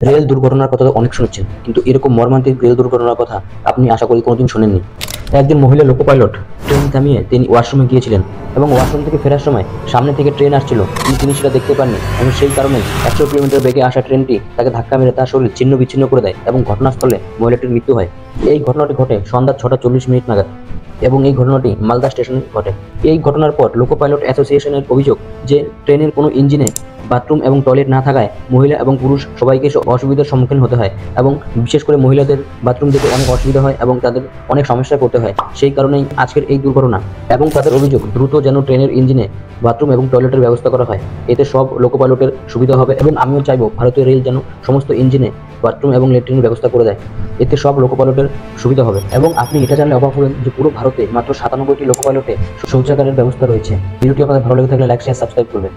Rail দুর্ঘটনার কথা তো অনেক শুনেছেন, কিন্তু এরকম মর্মান্তিক রেল দুর্ঘটনার কথা আপনি আশা করি কোনোদিন শোনেননি। একজন মহিলা লোকো পাইলট ট্রেন থামিয়ে তিনি ওয়াশরুমে গিয়েছিলেন এবং ওয়াশরুম থেকে ফেরার সময় সামনে থেকে ট্রেন আসছিল, কিন্তু তিনি সেটা দেখতে পাননি এবং সেই কারণে 100 কিলোমিটার বেগে আসা ট্রেনটি তাকে ধাক্কা মেরে তার শরীর ছিন্ন বিচ্ছিন্ন করে দেয় এবং ঘটনাস্থলে মহিলাটির মৃত্যু হয়। এই ঘটনাটি ঘটে সন্ধ্যা 6:40 নাগাদ এবং এই ঘটনাটি মালদা স্টেশনে ঘটে। এই ঘটনার পর লোকো পাইলট অ্যাসোসিয়েশনের অভিযোগ যে ট্রেনের কোনো ইঞ্জিনে বাথরুম এবং টয়লেট না থাকায় মহিলা এবং পুরুষ সবাইকে অসুবিধার সম্মুখীন হতে হয় এবং বিশেষ করে মহিলাদের বাথরুম যেতে অনেক অসুবিধা হয় এবং তাদের অনেক সমস্যায় পড়তে হয়। সেই কারণেই আজকের এই দুর্ঘটনা এবং তাদের অভিযোগ দ্রুত যেন ট্রেনের ইঞ্জিনে বাথরুম এবং টয়লেটের ব্যবস্থা করা হয়, এতে সব লোকো পাইলটের সুবিধা হবে এবং আমিও চাইবো ভারতীয় রেল যেন সমস্ত ইঞ্জিনে বাথরুম এবং ল্যাট্রিনের ব্যবস্থা করে দেয়, এতে সব লোকো পাইলটের সুবিধা হবে। এবং আপনি এটা জানলে অবাক হবেন যে পুরো ভারতে মাত্র 97টি লোকো পাইলটে শৌচাগারের ব্যবস্থা রয়েছে। ভিডিওটি আপনাদের ভালো লেগে থাকলে লাইক শেয়ার সাবস্ক্রাইব করবেন।